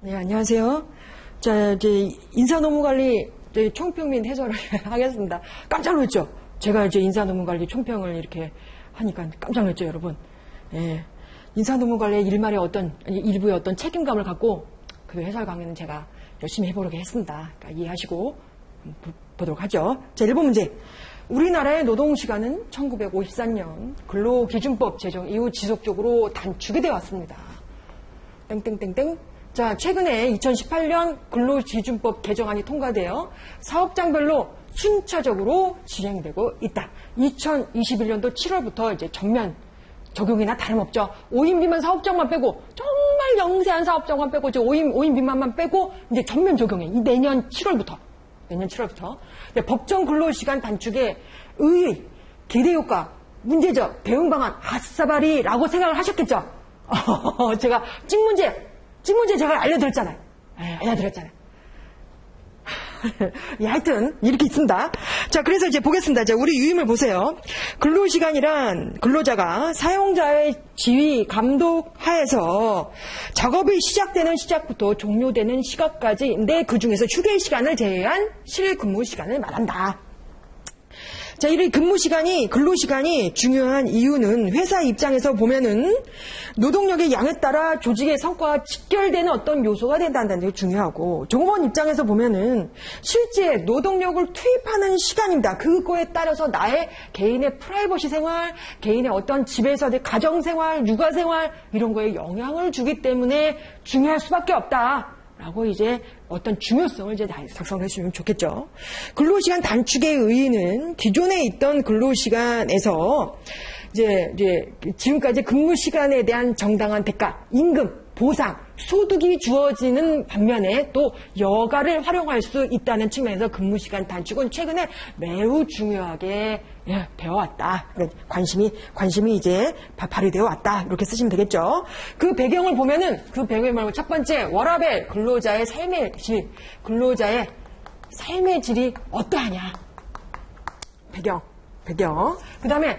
네, 안녕하세요. 자, 이제 인사노무관리 총평 및 해설을 하겠습니다. 깜짝 놀랐죠? 제가 이제 인사노무관리 총평을 이렇게 하니까 깜짝 놀랐죠, 여러분? 예. 인사노무관리의 일부의 어떤 책임감을 갖고 그 해설 강의는 제가 열심히 해보려고 했습니다. 그러니까 이해하시고 보도록 하죠. 자, 1번 문제. 우리나라의 노동시간은 1953년 근로기준법 제정 이후 지속적으로 단축이 되어 왔습니다. 땡땡땡땡. 자, 최근에 2018년 근로기준법 개정안이 통과되어 사업장별로 순차적으로 진행되고 있다. 2021년도 7월부터 이제 전면 적용이나 다름없죠. 5인 미만 사업장만 빼고, 정말 영세한 사업장만 빼고, 이제 5인 미만만 빼고, 이제 전면 적용해. 이 내년 7월부터. 법정 근로시간 단축의 의의, 기대효과, 문제적, 대응 방안, 아싸바리라고 생각을 하셨겠죠? 제가 찐문제 제가 알려드렸잖아요. 예, 하여튼 이렇게 있습니다. 자, 그래서 이제 보겠습니다. 자, 우리 유임을 보세요. 근로시간이란 근로자가 사용자의 지휘, 감독 하에서 작업이 시작되는 시작부터 종료되는 시각까지인데 그 중에서 휴게 시간을 제외한 실근무 시간을 말한다. 자, 이 근로시간이 중요한 이유는 회사 입장에서 보면은 노동력의 양에 따라 조직의 성과와 직결되는 어떤 요소가 된다는 게 중요하고, 종업원 입장에서 보면은 실제 노동력을 투입하는 시간입니다. 그거에 따라서 나의 개인의 프라이버시 생활, 개인의 어떤 집에서의 가정생활, 육아생활 이런 거에 영향을 주기 때문에 중요할 수밖에 없다. 라고 이제 어떤 중요성을 이제 작성해 주시면 좋겠죠. 근로시간 단축의 의의는 기존에 있던 근로시간에서 이제 지금까지 근무시간에 대한 정당한 대가, 임금, 보상, 소득이 주어지는 반면에 또 여가를 활용할 수 있다는 측면에서 근무시간 단축은 최근에 매우 중요하게 되어왔다. 관심이 이제 발휘되어 왔다. 이렇게 쓰시면 되겠죠. 그 배경을 보면은 그 배경을 말고 첫 번째 워라밸, 근로자의 삶의 질이 어떠하냐. 배경. 그 다음에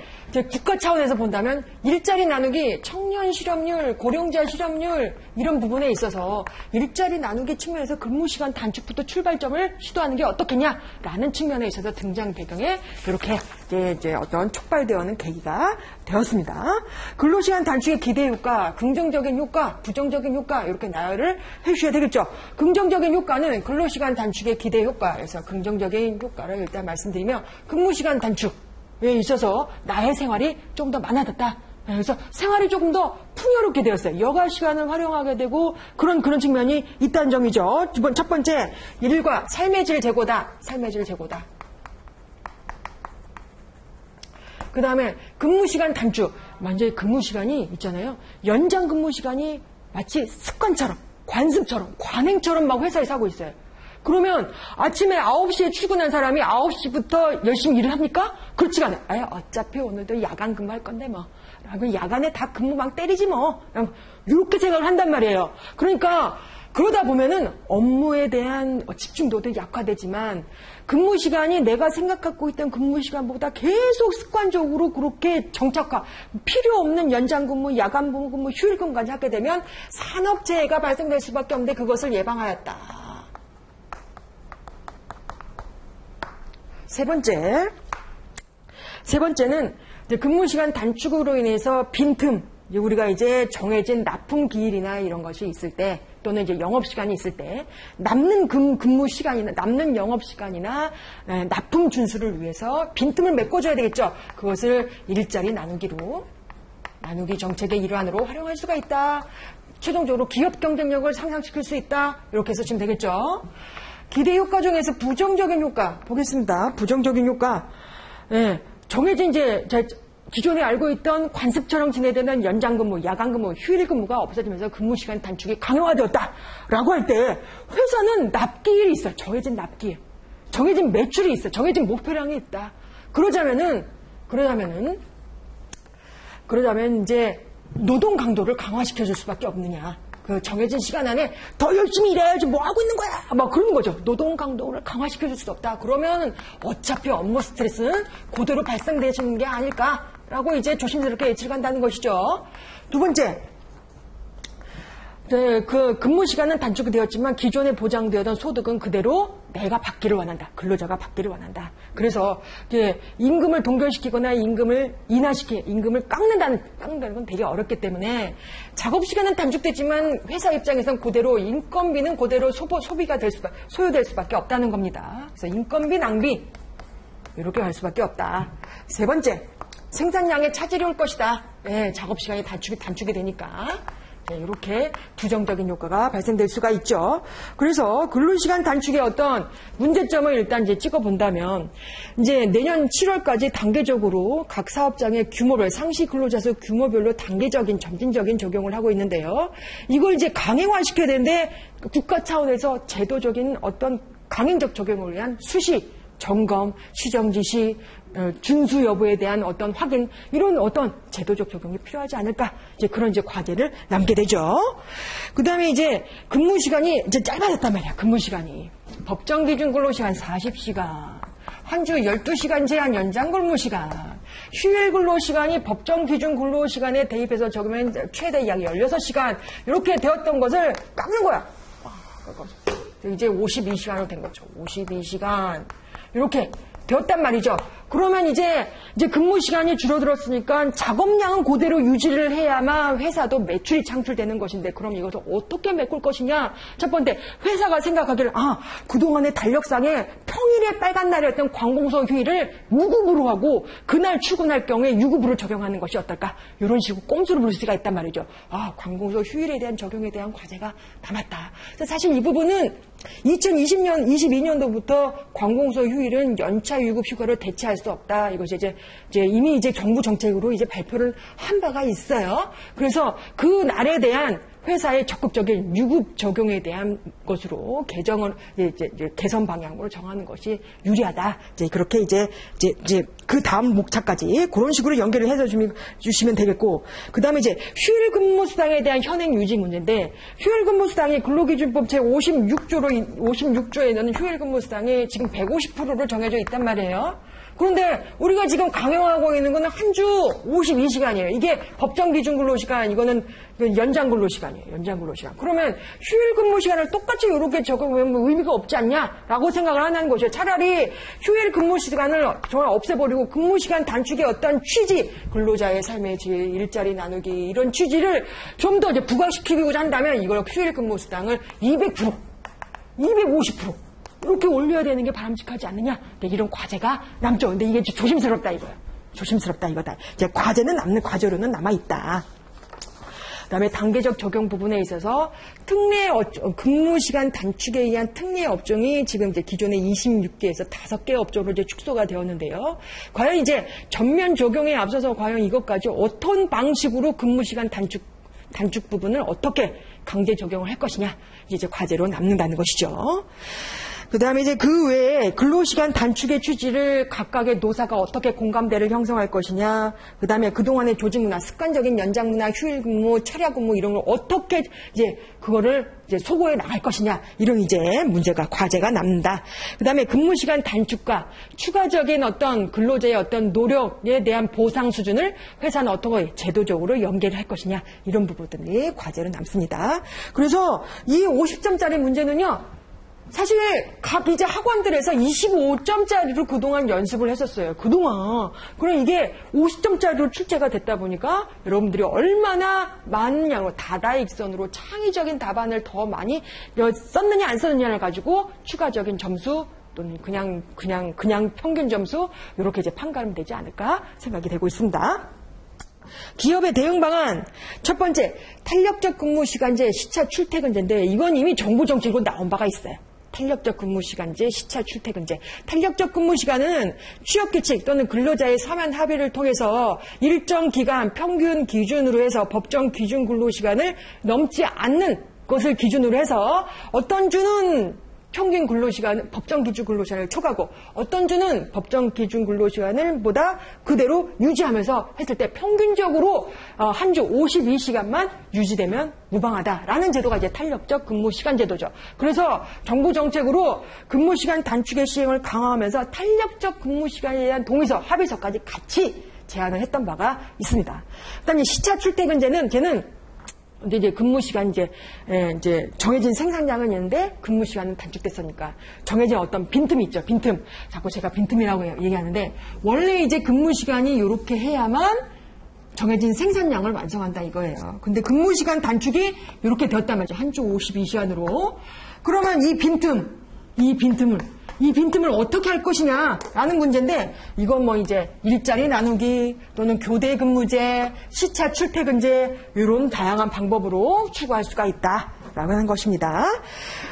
국가 차원에서 본다면 일자리 나누기, 청년 실업률, 고령자 실업률 이런 부분에 있어서 일자리 나누기 측면에서 근무시간 단축부터 출발점을 시도하는 게 어떻겠냐라는 측면에 있어서 등장 배경에 이렇게 이제 어떤 촉발되어는 계기가 되었습니다. 근로시간 단축의 기대 효과, 긍정적인 효과, 부정적인 효과 이렇게 나열을 해주셔야 되겠죠. 긍정적인 효과는 근로시간 단축의 기대 효과에서 긍정적인 효과를 일단 말씀드리면 근무시간 단축 에 있어서 나의 생활이 좀 더 많아졌다. 그래서 생활이 조금 더 풍요롭게 되었어요. 여가 시간을 활용하게 되고 그런 측면이 있다는 점이죠. 첫 번째, 일과 삶의 질 제고다. 그 다음에 근무시간 단축. 완전히 근무시간이 있잖아요. 연장 근무시간이 마치 습관처럼, 관습처럼, 관행처럼 막 회사에서 하고 있어요. 그러면 아침에 9시에 출근한 사람이 9시부터 열심히 일을 합니까? 그렇지가 않아요. 어차피 오늘도 야간 근무할 건데 뭐. 라고 야간에 다 근무 막 때리지 뭐. 이렇게 생각을 한단 말이에요. 그러니까 그러다 보면은 업무에 대한 집중도도 약화되지만 근무 시간이 내가 생각하고 있던 근무 시간보다 계속 습관적으로 그렇게 정착화, 필요 없는 연장 근무, 야간 근무, 휴일 근무까지 하게 되면 산업재해가 발생될 수밖에 없는데 그것을 예방하였다. 세 번째는 이제 근무시간 단축으로 인해서 빈틈, 우리가 이제 정해진 납품 기일이나 이런 것이 있을 때, 또는 이제 영업시간이 있을 때, 남는 남는 영업시간이나 납품 준수를 위해서 빈틈을 메꿔줘야 되겠죠. 그것을 일자리 나누기 정책의 일환으로 활용할 수가 있다. 최종적으로 기업 경쟁력을 상승시킬 수 있다. 이렇게 해서 되겠죠. 기대 효과 중에서 부정적인 효과 보겠습니다. 부정적인 효과. 정해진 이제 기존에 알고 있던 관습처럼 진행되는 연장 근무, 야간 근무, 휴일 근무가 없어지면서 근무 시간 단축이 강화되었다라고 할 때 회사는 납기일이 있어요. 정해진 납기일. 정해진 매출이 있어. 정해진 목표량이 있다. 그러자면 이제 노동 강도를 강화시켜 줄 수밖에 없느냐. 그 정해진 시간 안에 더 열심히 일해야지 뭐 하고 있는 거야 막 그러는 거죠. 노동 강도를 강화시켜 줄 수 없다. 그러면 어차피 업무 스트레스는 그대로 발생되시는 게 아닐까라고 이제 조심스럽게 예측한다는 것이죠. 두 번째, 그 근무 시간은 단축이 되었지만 기존에 보장되었던 소득은 그대로 내가 받기를 원한다. 근로자가 받기를 원한다. 그래서 이제 임금을 동결시키거나 임금을 임금을 깎는다는 건 되게 어렵기 때문에 작업 시간은 단축됐지만 회사 입장에서는 그대로 인건비는 그대로 소요될 수밖에 없다는 겁니다. 그래서 인건비 낭비 이렇게 할 수밖에 없다. 세 번째, 생산량의 차질이 올 것이다. 네, 작업 시간이 단축이 되니까. 네, 이렇게 부정적인 효과가 발생될 수가 있죠. 그래서 근로시간 단축의 어떤 문제점을 일단 이제 찍어본다면, 이제 내년 7월까지 단계적으로 각 사업장의 규모별, 상시 근로자 수 규모별로 단계적인, 점진적인 적용을 하고 있는데요. 이걸 이제 강행화시켜야 되는데, 국가 차원에서 제도적인 어떤 강행적 적용을 위한 수시, 점검, 시정 지시, 준수 여부에 대한 어떤 확인, 이런 어떤 제도적 적용이 필요하지 않을까, 이제 그런 이제 과제를 남게 되죠. 그 다음에 이제 근무 시간이 이제 짧아졌단 말이야, 근무 시간이. 법정 기준 근로 시간 40시간, 한 주 12시간 제한 연장 근무 시간, 휴일 근로 시간이 법정 기준 근로 시간에 대입해서 적으면 최대 약 16시간, 이렇게 되었던 것을 깎는 거야. 이제 52시간으로 된 거죠. 52시간. 이렇게 되었단 말이죠. 그러면 이제 근무 시간이 줄어들었으니까 작업량은 그대로 유지를 해야만 회사도 매출이 창출되는 것인데, 그럼 이것을 어떻게 메꿀 것이냐? 첫 번째, 회사가 생각하기를, 그동안의 달력상에 평일에 빨간 날이었던 관공서 휴일을 유급으로 하고 그날 출근할 경우에 유급으로 적용하는 것이 어떨까? 이런 식으로 꼼수를 부를 수가 있단 말이죠. 관공서 휴일에 대한 적용에 대한 과제가 남았다. 사실 이 부분은 22년도부터 관공서 휴일은 연차 유급 휴가를 대체할 수 없다. 이것이 이제 이미 정부 정책으로 이제 발표를 한 바가 있어요. 그래서 그 날에 대한 회사의 적극적인 유급 적용에 대한 것으로 개선 방향으로 정하는 것이 유리하다. 그렇게 이제 그 다음 목차까지 그런 식으로 연결을 해서 주시면 되겠고, 그 다음에 이제 휴일 근무 수당에 대한 현행 유지 문제인데, 휴일 근무 수당이 근로기준법 제 56조에는 휴일 근무 수당이 지금 150%로 정해져 있단 말이에요. 그런데 우리가 지금 강요하고 있는 거는 한 주 52시간이에요. 이게 법정 기준 근로시간, 이거는 연장 근로시간이에요. 연장 근로시간. 그러면 휴일 근무 시간을 똑같이 이렇게 적용하면 의미가 없지 않냐라고 생각을 하는 것이에요. 차라리 휴일 근무 시간을 정말 없애버리고 근무 시간 단축의 어떤 취지, 근로자의 삶의 질, 일자리 나누기, 이런 취지를 좀 더 부각시키고자 한다면 이걸 휴일 근무 수당을 200%, 250% 이렇게 올려야 되는 게 바람직하지 않느냐? 이런 과제가 남죠. 근데 이게 조심스럽다 이거예요. 조심스럽다 이거다. 이제 과제는 과제로는 남아있다. 그 다음에 단계적 적용 부분에 있어서 근무 시간 단축에 의한 특례 업종이 지금 이제 기존의 26개에서 5개 업종으로 이제 축소가 되었는데요. 과연 이제 전면 적용에 앞서서 과연 이것까지 어떤 방식으로 근무 시간 단축 부분을 어떻게 강제 적용을 할 것이냐? 이제 과제로 남는다는 것이죠. 그 다음에 이제 그 외에 근로시간 단축의 취지를 각각의 노사가 어떻게 공감대를 형성할 것이냐, 그 다음에 그동안의 조직문화, 습관적인 연장문화, 휴일근무, 철야근무 이런 걸 어떻게 그거를 소거해 나갈 것이냐, 이런 문제가, 과제가 남는다. 그 다음에 근무시간 단축과 추가적인 어떤 근로자의 어떤 노력에 대한 보상 수준을 회사는 어떻게 제도적으로 연계를 할 것이냐, 이런 부분들이 과제로 남습니다. 그래서 이 50점짜리 문제는요, 사실 각 이제 학원들에서 25점짜리로 그동안 연습을 했었어요. 그동안. 그럼 이게 50점짜리로 출제가 됐다 보니까 여러분들이 얼마나 많은 양으로 다다익선으로 창의적인 답안을 더 많이 썼느냐 안 썼느냐를 가지고 추가적인 점수 또는 그냥 평균 점수 이렇게 판가름 되지 않을까 생각이 되고 있습니다. 기업의 대응 방안, 첫 번째, 탄력적 근무 시간제, 시차 출퇴근제인데 이건 이미 정부 정책으로 나온 바가 있어요. 탄력적 근무 시간제, 시차 출퇴근제. 탄력적 근무 시간은 취업 규칙 또는 근로자의 서면 합의를 통해서 일정 기간 평균 기준으로 해서 법정 기준 근로 시간을 넘지 않는 것을 기준으로 해서 어떤 주는 평균 근로시간, 법정 기준 근로시간을 초과하고 어떤 주는 법정 기준 근로시간을 보다 그대로 유지하면서 했을 때 평균적으로 한 주 52시간만 유지되면 무방하다라는 제도가 이제 탄력적 근무시간 제도죠. 그래서 정부 정책으로 근무시간 단축의 시행을 강화하면서 탄력적 근무시간에 대한 동의서, 합의서까지 같이 제안을 했던 바가 있습니다. 그다음에 시차 출퇴근제는 걔는 근데 이제 근무 시간 이제 정해진 생산량은 있는데 근무 시간은 단축됐으니까 정해진 어떤 빈틈이 있죠. 빈틈. 자꾸 제가 빈틈이라고 얘기하는데 원래 이제 근무 시간이 이렇게 해야만 정해진 생산량을 완성한다 이거예요. 근데 근무 시간 단축이 이렇게 되었단 말이죠. 한 주 52시간으로. 그러면 이 빈틈을 어떻게 할 것이냐라는 문제인데 이건 뭐 이제 일자리 나누기 또는 교대 근무제, 시차 출퇴근제 이런 다양한 방법으로 추구할 수가 있다라고 하는 것입니다.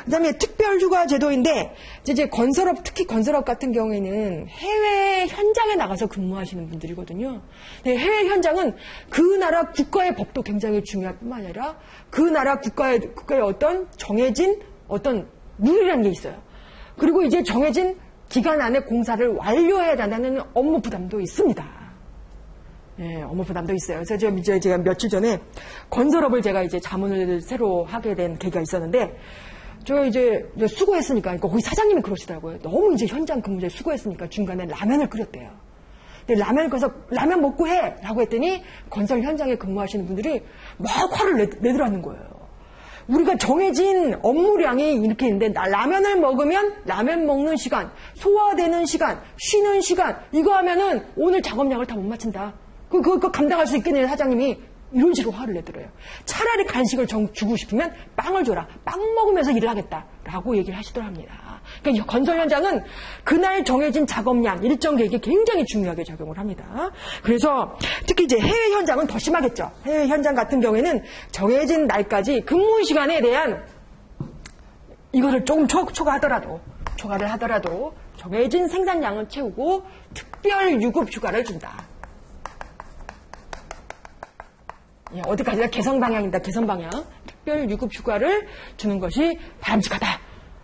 그다음에 특별휴가 제도인데 이제 건설업 특히 건설업 같은 경우에는 해외 현장에 나가서 근무하시는 분들이거든요. 해외 현장은 그 나라 국가의 법도 굉장히 중요할 뿐만 아니라 그 나라 국가의 어떤 정해진 어떤 룰이라는 게 있어요. 그리고 이제 정해진 기간 안에 공사를 완료해야 한다는 업무 부담도 있습니다. 예, 업무 부담도 있어요. 그래서 제가 며칠 전에 건설업을 제가 이제 자문을 새로 하게 된 계기가 있었는데, 저 이제 수고했으니까, 그러니까 거기 사장님이 그러시더라고요. 너무 이제 현장 근무제 수고했으니까 중간에 라면을 끓였대요. 근데 라면을 끓여서 라면 먹고 해! 라고 했더니 건설 현장에 근무하시는 분들이 막 화를 내더라는 거예요. 우리가 정해진 업무량이 이렇게 있는데 라면을 먹으면 라면 먹는 시간, 소화되는 시간, 쉬는 시간 이거 하면은 오늘 작업량을 다 못 마친다. 그거 감당할 수 있겠느냐 사장님이 이런 식으로 화를 내더래요. 차라리 간식을 주고 싶으면 빵을 줘라. 빵 먹으면서 일을 하겠다라고 얘기를 하시더랍니다. 그러니까 건설 현장은 그날 정해진 작업량, 일정 계획이 굉장히 중요하게 작용을 합니다. 그래서 특히 이제 해외 현장은 더 심하겠죠. 해외 현장 같은 경우에는 정해진 날까지 근무 시간에 대한 이거를 조금 초과를 하더라도 정해진 생산량을 채우고 특별 유급 휴가를 준다. 어디까지나 개선 방향입니다. 개선 방향. 특별 유급 휴가를 주는 것이 바람직하다.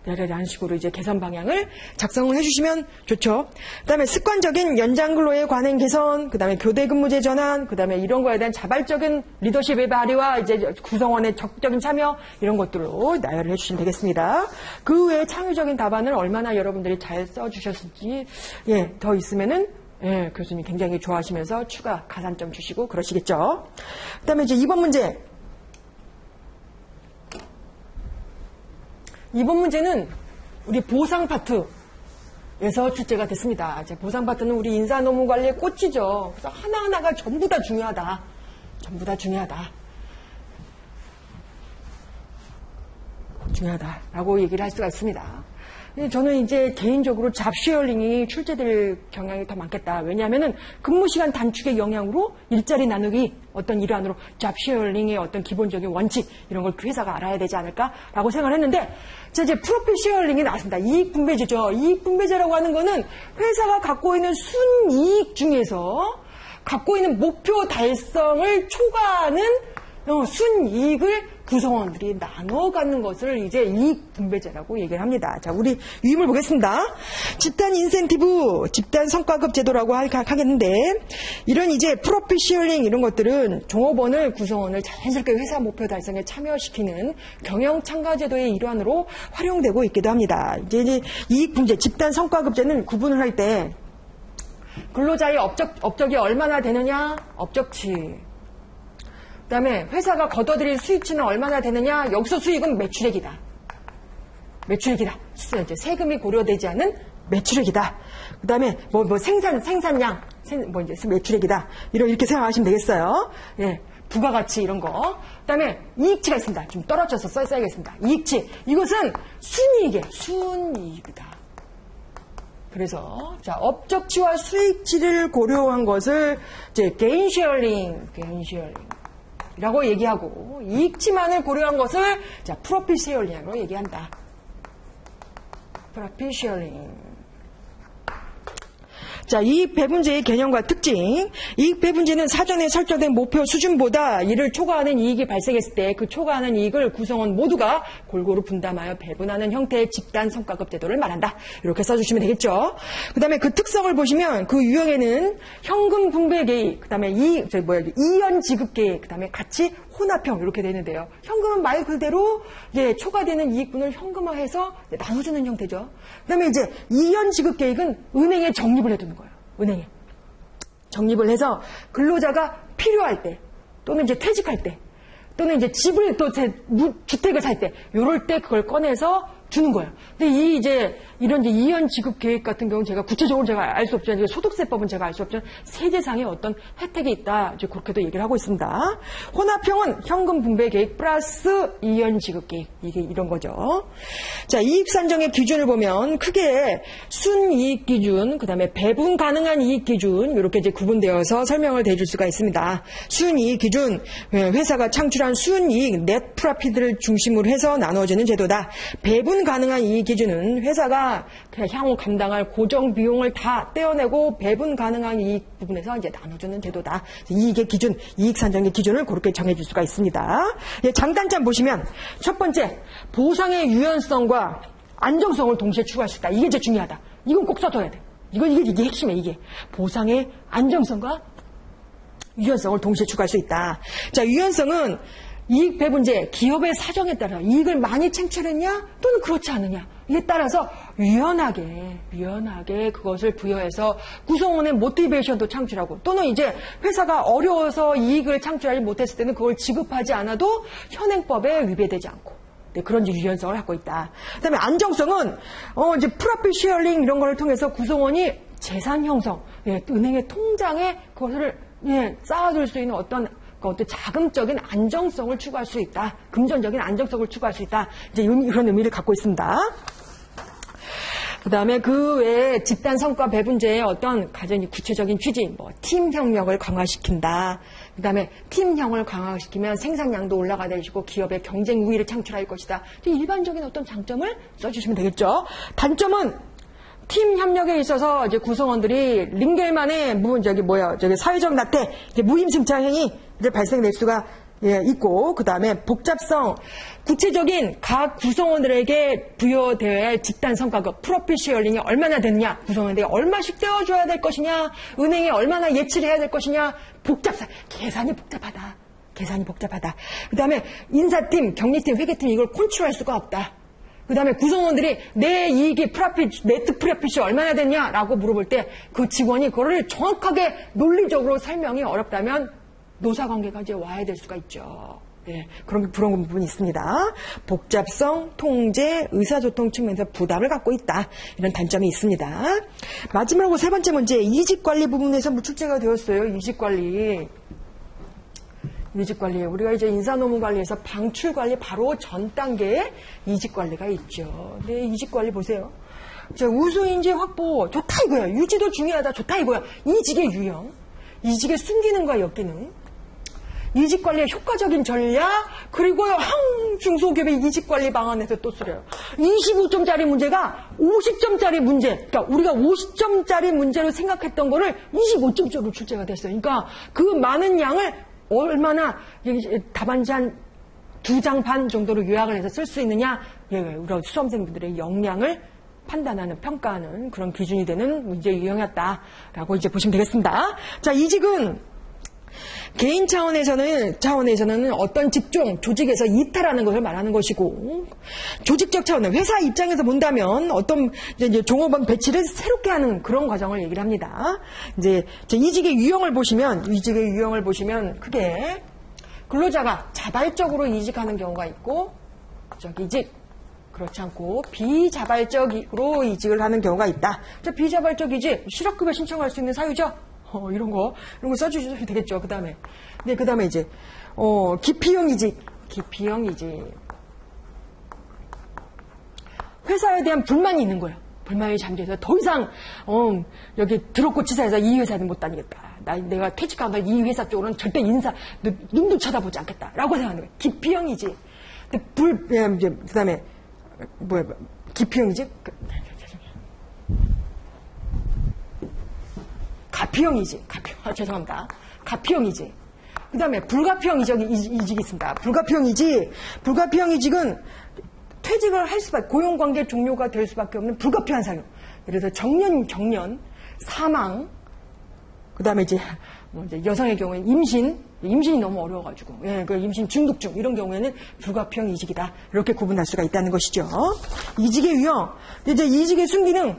이런 식으로 이제 개선 방향을 작성을 해주시면 좋죠. 그다음에 습관적인 연장 근로의 관행 개선, 그다음에 교대 근무제 전환, 그다음에 이런 거에 대한 자발적인 리더십의 발휘와 이제 구성원의 적극적인 참여 이런 것들로 나열을 해주시면 되겠습니다. 그 외에 창의적인 답안을 얼마나 여러분들이 잘 써주셨을지 더 있으면은 교수님 굉장히 좋아하시면서 추가 가산점 주시고 그러시겠죠. 그다음에 이제 2번 문제. 2번 문제는 우리 보상 파트에서 출제가 됐습니다. 이제 보상 파트는 우리 인사노무 관리의 꽃이죠. 그래서 하나하나가 전부 다 중요하다. 전부 다 중요하다라고 얘기를 할 수가 있습니다. 저는 이제 개인적으로 잡쉐어링이 출제될 경향이 더 많겠다. 왜냐하면은 근무 시간 단축의 영향으로 일자리 나누기 어떤 일환으로 잡쉐어링의 어떤 기본적인 원칙 이런 걸 그 회사가 알아야 되지 않을까라고 생각을 했는데 이제 프로필 쉐어링이 나왔습니다. 이익 분배제죠. 이익 분배제라고 하는 거는 회사가 갖고 있는 순이익 중에서 갖고 있는 목표 달성을 초과하는 순이익을 구성원들이 나눠 갖는 것을 이제 이익 분배제라고 얘기를 합니다. 자, 우리 유임을 보겠습니다. 집단 인센티브, 집단 성과급 제도라고 하겠는데, 이런 이제 프로필 쉐어링 이런 것들은 종업원을 구성원을 자연스럽게 회사 목표 달성에 참여시키는 경영 참가 제도의 일환으로 활용되고 있기도 합니다. 이제 이익 분배, 집단 성과급제는 구분을 할 때 근로자의 업적이 얼마나 되느냐, 업적치. 그 다음에 회사가 걷어들일 수익치는 얼마나 되느냐, 여기서 수익은 매출액이다. 이제 세금이 고려되지 않은 매출액이다. 그 다음에 생산량, 이제 매출액이다. 이렇게 생각하시면 되겠어요. 부가가치 이런 거. 그 다음에 이익치가 있습니다. 좀 떨어져서 써야겠습니다. 이익치. 이것은 순이익이다. 그래서, 자, 업적치와 수익치를 고려한 것을 이제 게인 쉐어링. 라고 얘기하고 이익치만을 고려한 것을 자 프로필 쉐어링으로 얘기한다. 프로필 쉐어링. 자, 이익 배분제의 개념과 특징. 이익 배분제는 사전에 설정된 목표 수준보다 이를 초과하는 이익이 발생했을 때 그 초과하는 이익을 구성원 모두가 골고루 분담하여 배분하는 형태의 집단 성과급 제도를 말한다. 이렇게 써주시면 되겠죠. 그 다음에 그 특성을 보시면 그 유형에는 현금 분배 계획, 그 다음에 이연 지급 계획, 그 다음에 가치 혼합형 이렇게 되는데요. 현금은 말 그대로 초과되는 이익분을 현금화해서 나눠주는 형태죠. 그 다음에 이제 이연 지급 계획은 은행에 적립을 해두는 거예요. 은행에 적립을 해서 근로자가 필요할 때 또는 이제 퇴직할 때 또는 이제 집을 또 주택을 살 때, 요럴 때 그걸 꺼내서 주는 거예요. 근데 이런 이연 지급 계획 같은 경우는 제가 구체적으로 제가 알 수 없지만, 소득세법은 제가 알 수 없지만, 세제상의 어떤 혜택이 있다. 이제 그렇게도 얘기를 하고 있습니다. 혼합형은 현금 분배 계획 플러스 이연 지급 계획. 이게 이런 거죠. 자, 이익 산정의 기준을 보면 크게 순이익 기준, 그 다음에 배분 가능한 이익 기준, 이렇게 이제 구분되어서 설명을 대줄 수가 있습니다. 순이익 기준, 회사가 창출한 순이익, 넷 프로핏을 중심으로 해서 나누어지는 제도다. 배분 가능한 이익 기준은 회사가 향후 감당할 고정 비용을 다 떼어내고 배분 가능한 이익 부분에서 이제 나눠주는 제도다. 이익의 기준, 이익 산정의 기준을 그렇게 정해줄 수가 있습니다. 장단점 보시면 첫 번째, 보상의 유연성과 안정성을 동시에 추구할 수 있다. 이게 이제 중요하다. 이건 꼭 써줘야 돼. 이게 핵심이에요. 이게 보상의 안정성과 유연성을 동시에 추구할 수 있다. 자, 유연성은 이익 배분제, 기업의 사정에 따라 이익을 많이 창출했냐 또는 그렇지 않느냐, 이에 따라서 유연하게 그것을 부여해서 구성원의 모티베이션도 창출하고, 또는 이제 회사가 어려워서 이익을 창출하지 못했을 때는 그걸 지급하지 않아도 현행법에 위배되지 않고, 그런 유연성을 갖고 있다. 그 다음에 안정성은 이제 프로핏 쉐어링 이런 거를 통해서 구성원이 재산 형성, 은행의 통장에 그것을 쌓아둘 수 있는 어떤 자금적인 안정성을 추구할 수 있다. 금전적인 안정성을 추구할 수 있다. 이제 이런 의미를 갖고 있습니다. 그 다음에 그 외에 집단 성과 배분제의 어떤 가장 구체적인 취지, 팀 협력을 강화시킨다. 그 다음에 팀형을 강화시키면 생산량도 올라가게 되시고 기업의 경쟁 우위를 창출할 것이다. 일반적인 어떤 장점을 써주시면 되겠죠. 단점은 팀 협력에 있어서 이제 구성원들이 링겔만의 사회적 낙태, 무임승차 행위 발생될 수가 있고, 그 다음에 복잡성, 구체적인 각 구성원들에게 부여되어야 할 집단 성과가 프로핏 쉐어링이 얼마나 되느냐, 구성원들에게 얼마씩 떼어줘야 될 것이냐, 은행에 얼마나 예치를 해야 될 것이냐, 계산이 복잡하다. 그 다음에 인사팀, 격리팀, 회계팀 이걸 컨트롤할 수가 없다. 그 다음에 구성원들이 내 이익이 네트 프로핏이 얼마나 됐냐라고 물어볼 때 그 직원이 그거를 정확하게 논리적으로 설명이 어렵다면 노사관계가 이제 와야 될 수가 있죠. 그런 부분이 있습니다. 복잡성, 통제, 의사소통 측면에서 부담을 갖고 있다. 이런 단점이 있습니다. 마지막으로 세 번째 문제, 이직관리 부분에서 출제가 되었어요. 이직관리. 우리가 이제 인사노무관리에서 방출관리 바로 전 단계에 이직관리가 있죠. 근데 이직관리 보세요. 우수인재 확보 좋다 이거야. 유지도 중요하다 좋다 이거야. 이직의 유형, 이직의 순기능과 역기능, 이직관리의 효과적인 전략, 그리고 중소기업의 이직관리 방안에서 또 쓰래요. 25점짜리 문제가 50점짜리 문제, 그러니까 우리가 50점짜리 문제로 생각했던 거를 25점짜리로 출제가 됐어요. 그러니까 그 많은 양을 얼마나 답안지 한 2장 반 정도로 요약을 해서 쓸 수 있느냐, 우리 수험생분들의 역량을 판단하는, 평가하는 그런 기준이 되는 문제 유형이었다라고 이제 보시면 되겠습니다. 자, 이직은 개인 차원에서는 어떤 직종, 조직에서 이탈하는 것을 말하는 것이고, 조직적 차원은 회사 입장에서 본다면 어떤 이제 종업원 배치를 새롭게 하는 그런 과정을 얘기를 합니다. 이제 이직의 유형을 보시면 크게 근로자가 자발적으로 이직하는 경우가 있고, 이직, 그렇지 않고 비자발적으로 이직을 하는 경우가 있다. 비자발적 이직, 실업급여 신청할 수 있는 사유죠. 이런 거 써주셔도 되겠죠. 그 다음에 이제, 기피형 이직. 회사에 대한 불만이 있는 거예요. 불만이 잠재서 더 이상, 여기 드럽고 치사해서 이 회사는 못 다니겠다. 내가 퇴직하다 이 회사 쪽으로는 절대 눈도 쳐다보지 않겠다. 라고 생각하는 거예요. 기피형 이직. 그 다음에, 기피형 이직? 가피형 이직. 죄송합니다. 가피형 이직. 그 다음에 불가피형 이직이 있습니다. 불가피형 이직은 퇴직을 할 수밖에, 고용관계 종료가 될 수밖에 없는 불가피한 상황. 예를 들어 정년, 사망, 그 다음에 이제 여성의 경우에 임신이 너무 어려워가지고, 그 임신 중독중, 이런 경우에는 불가피형 이직이다. 이렇게 구분할 수가 있다는 것이죠. 이직의 유형. 이제 이직의 순기능,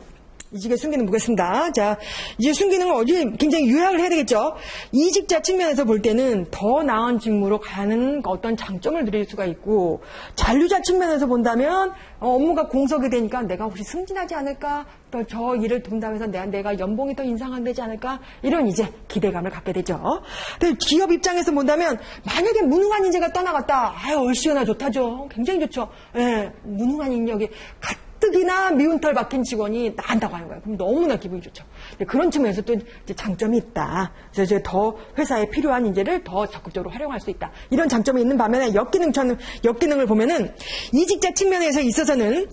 이직의 순기능 보겠습니다. 자, 이제 순기능을 어디에 굉장히 요약을 해야 되겠죠. 이직자 측면에서 볼 때는 더 나은 직무로 가는 어떤 장점을 드릴 수가 있고, 잔류자 측면에서 본다면 업무가 공석이 되니까 내가 혹시 승진하지 않을까, 또 저 일을 돈다면서 내가 연봉이 더 인상되지 않을까, 이런 이제 기대감을 갖게 되죠. 근데 기업 입장에서 본다면 만약에 무능한 인재가 떠나갔다, 얼씨구나 좋다죠. 굉장히 좋죠. 예, 무능한 인력이 가뜩이나 미운 털 박힌 직원이 나간다고 하는 거예요. 그럼 너무나 기분이 좋죠. 그런 측면에서 또 이제 장점이 있다. 그래서 이제 더 회사에 필요한 인재를 더 적극적으로 활용할 수 있다. 이런 장점이 있는 반면에 역기능을 보면은 이직자 측면에서 있어서는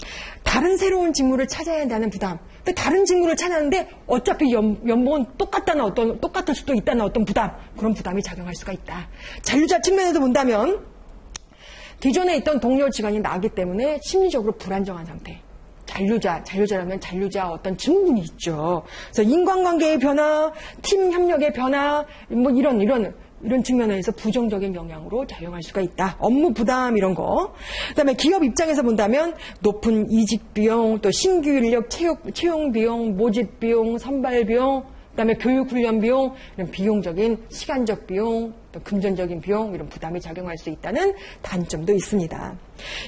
다른 새로운 직무를 찾아야 한다는 부담. 근데 다른 직무를 찾았는데 어차피 연봉은 똑같을 수도 있다는 어떤 부담. 그런 부담이 작용할 수가 있다. 잔류자 측면에서 본다면 기존에 있던 동료 직원이 나기 때문에 심리적으로 불안정한 상태. 잔류자라면 잔류자 어떤 증후군이 있죠. 그래서 인간관계의 변화, 팀 협력의 변화, 뭐 이런 측면에서 부정적인 영향으로 작용할 수가 있다. 업무 부담 이런 거. 그다음에 기업 입장에서 본다면 높은 이직 비용, 또 신규 인력 채용 비용, 모집 비용, 선발 비용, 그다음에 교육 훈련 비용, 이런 비용적인 시간적 비용, 또 금전적인 비용 이런 부담이 작용할 수 있다는 단점도 있습니다.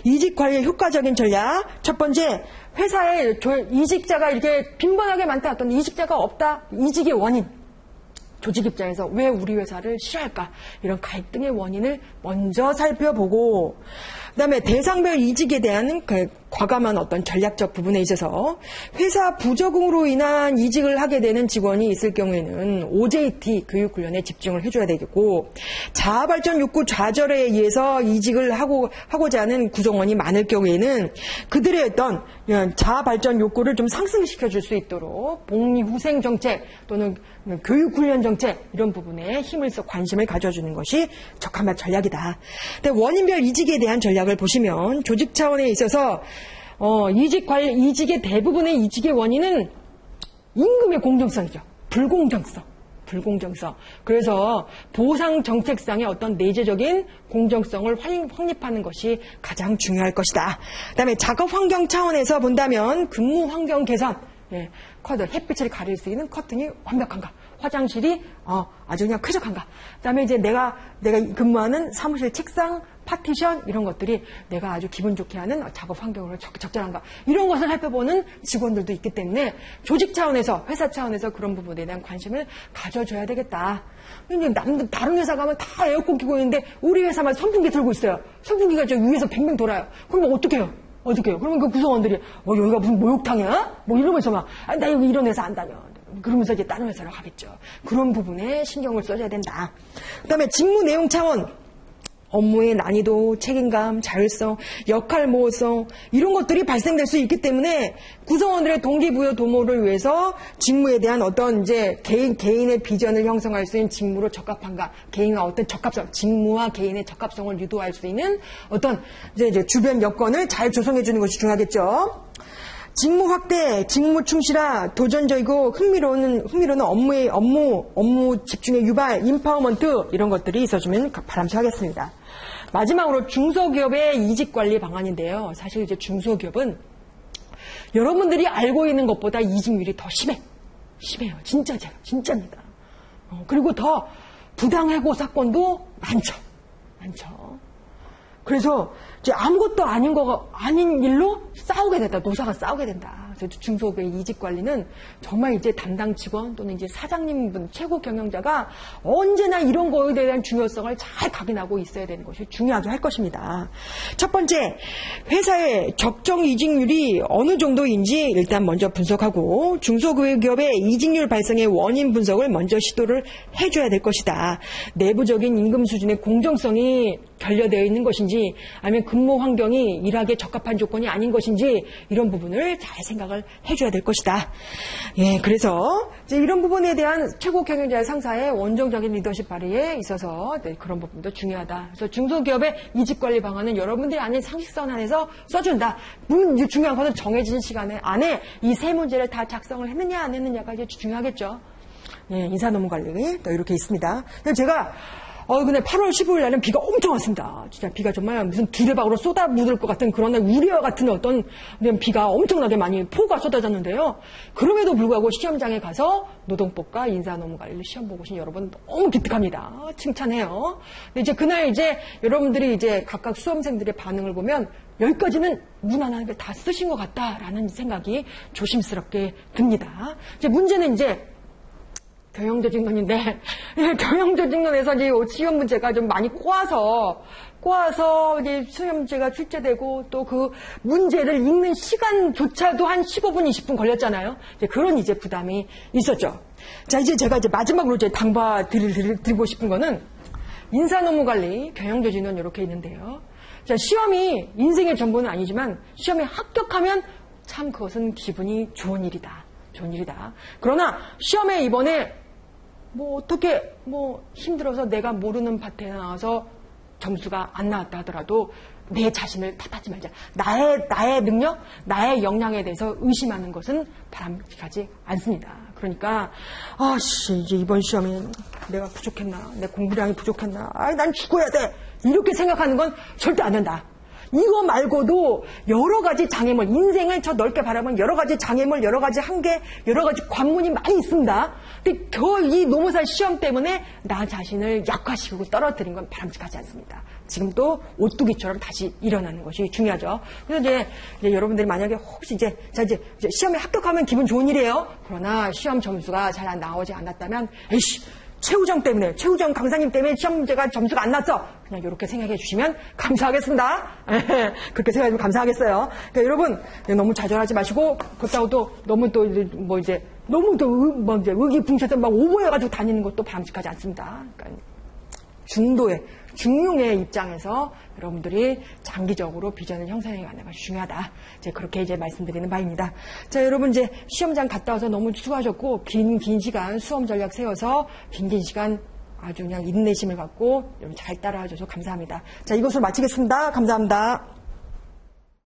이직 관리 효과적인 전략. 첫 번째, 회사에 이직자가 이렇게 빈번하게 많다. 또는 이직자가 없다. 이직의 원인. 조직 입장에서 왜 우리 회사를 싫어할까? 이런 갈등의 원인을 먼저 살펴보고, 그다음에 대상별 이직에 대한 과감한 어떤 전략적 부분에 있어서 회사 부적응으로 인한 이직을 하게 되는 직원이 있을 경우에는 OJT 교육훈련에 집중을 해줘야 되겠고, 자아발전 욕구 좌절에 의해서 이직을 하고자 하는 구성원이 많을 경우에는 그들의 어떤 자아발전 욕구를 좀 상승시켜줄 수 있도록 복리후생 정책 또는 교육훈련 정책 이런 부분에 힘을 써 관심을 가져주는 것이 적합한 전략이다. 근데 원인별 이직에 대한 전략을 보시면 조직 차원에 있어서 이직의 대부분의 이직의 원인은 임금의 공정성이죠. 불공정성. 그래서 보상 정책상의 어떤 내재적인 공정성을 확립하는 것이 가장 중요할 것이다. 그다음에 작업 환경 차원에서 본다면 근무 환경 개선. 햇빛을 가릴 수 있는 커튼이 완벽한가? 화장실이 아주 그냥 쾌적한가? 그다음에 이제 내가 근무하는 사무실 책상, 파티션 이런 것들이 내가 아주 기분 좋게 하는 작업 환경으로 적절한가? 이런 것을 살펴보는 직원들도 있기 때문에 조직 차원에서, 회사 차원에서 그런 부분에 대한 관심을 가져줘야 되겠다. 근데 다른 회사 가면 다 에어컨 켜고 있는데 우리 회사만 선풍기 틀고 있어요. 선풍기가 저 위에서 뱅뱅 돌아요. 그럼 어떻게 해요? 그러면 그 구성원들이 여기가 무슨 목욕탕이야? 뭐 이러면서 막 나 여기 이런 회사 안 다녀. 그러면서 이제 다른 회사로 가겠죠. 그런 부분에 신경을 써줘야 된다. 그다음에 직무 내용 차원. 업무의 난이도, 책임감, 자율성, 역할 모호성 이런 것들이 발생될 수 있기 때문에 구성원들의 동기부여 도모를 위해서 직무에 대한 어떤 이제 개인의 비전을 형성할 수 있는 직무로 적합한가, 개인과 어떤 적합성, 직무와 개인의 적합성을 유도할 수 있는 어떤 이제 주변 여건을 잘 조성해 주는 것이 중요하겠죠. 직무 확대, 직무 충실화, 도전적이고 흥미로운 업무 집중의 유발, 임파워먼트 이런 것들이 있어주면 바람직하겠습니다. 마지막으로 중소기업의 이직관리 방안인데요. 사실 이제 중소기업은 여러분들이 알고 있는 것보다 이직률이 더 심해요. 진짜입니다. 그리고 더 부당해고 사건도 많죠. 그래서 이제 아무것도 아닌 일로 노사가 싸우게 된다. 그래서 중소기업의 이직 관리는 정말 이제 담당 직원 또는 이제 사장님분, 최고 경영자가 언제나 이런 거에 대한 중요성을 잘 각인하고 있어야 되는 것이 중요하게 할 것입니다. 첫 번째, 회사의 적정 이직률이 어느 정도인지 일단 먼저 분석하고 중소기업의 이직률 발생의 원인 분석을 먼저 시도를 해줘야 될 것이다. 내부적인 임금 수준의 공정성이 결여되어 있는 것인지 아니면 근무 환경이 일하기에 적합한 조건이 아닌 것인지 이런 부분을 잘 생각을 해줘야 될 것이다. 그래서 이제 이런 부분에 대한 최고 경영자의 상사의 원정적인 리더십 발휘에 있어서 그런 부분도 중요하다. 그래서 중소기업의 이직관리 방안은 여러분들이 아닌 상식선 안에서 써준다. 물론 중요한 것은 정해진 시간 안에 이 세 문제를 다 작성을 했느냐 안 했느냐가 이제 중요하겠죠. 인사노무 관리 또 이렇게 있습니다. 제가 근데 8월 15일 날은 비가 엄청 왔습니다. 진짜 비가 정말 무슨 두레박으로 쏟아 묻을 것 같은 그런 우리와 같은 어떤 비가 엄청나게 많이 포가 쏟아졌는데요. 그럼에도 불구하고 시험장에 가서 노동법과 인사노무관리를 시험 보고 오신 여러분 너무 기특합니다. 칭찬해요. 근데 이제 그날 이제 여러분들이 이제 각각 수험생들의 반응을 보면 여기까지는 무난하게 다 쓰신 것 같다라는 생각이 조심스럽게 듭니다. 이제 문제는 이제 경영조직론인데, 경영조직론에서 이제 시험 문제가 좀 많이 꼬아서 이제 시험 문제가 출제되고 또 그 문제를 읽는 시간조차도 한 15분, 20분 걸렸잖아요. 이제 그런 이제 부담이 있었죠. 자, 이제 제가 이제 마지막으로 이제 드리고 싶은 거는 인사노무관리, 경영조직론 이렇게 있는데요. 자, 시험이 인생의 전부는 아니지만 시험에 합격하면 참 그것은 기분이 좋은 일이다. 좋은 일이다. 그러나 시험에 이번에 어떻게 힘들어서 내가 모르는 밭에 나와서 점수가 안 나왔다 하더라도 내 자신을 탓하지 말자. 나의 능력, 나의 역량에 대해서 의심하는 것은 바람직하지 않습니다. 그러니까 이제 이번 시험에 내가 부족했나, 내 공부량이 부족했나, 난 죽어야 돼. 이렇게 생각하는 건 절대 안 된다. 이거 말고도 여러 가지 장애물, 인생을 저 넓게 바라보면 여러 가지 장애물, 여러 가지 한계, 여러 가지 관문이 많이 있습니다. 근데 이 노무사 시험 때문에 나 자신을 약화시키고 떨어뜨린 건 바람직하지 않습니다. 지금도 오뚜기처럼 다시 일어나는 것이 중요하죠. 그래서 이제 여러분들이 만약에 혹시 이제 시험에 합격하면 기분 좋은 일이에요. 그러나 시험 점수가 잘 나오지 않았다면, 최우정 강사님 때문에 시험 문제가 점수가 안 났어. 그냥 이렇게 생각해 주시면 감사하겠습니다. 그렇게 생각해 주면 감사하겠어요. 그러니까 여러분, 너무 좌절하지 마시고, 그렇다고 또 너무 또 너무 또 의기붕쳐서 막 오버해가지고 다니는 것도 바람직하지 않습니다. 그러니까 중용의 입장에서 여러분들이 장기적으로 비전을 형성해 가는 것이 중요하다. 이제 그렇게 이제 말씀드리는 바입니다. 자, 여러분 이제 시험장 갔다 와서 너무 수고하셨고, 긴 시간 수험 전략 세워서 긴 시간 아주 그냥 인내심을 갖고 여러분 잘 따라와줘서 감사합니다. 자, 이것으로 마치겠습니다. 감사합니다.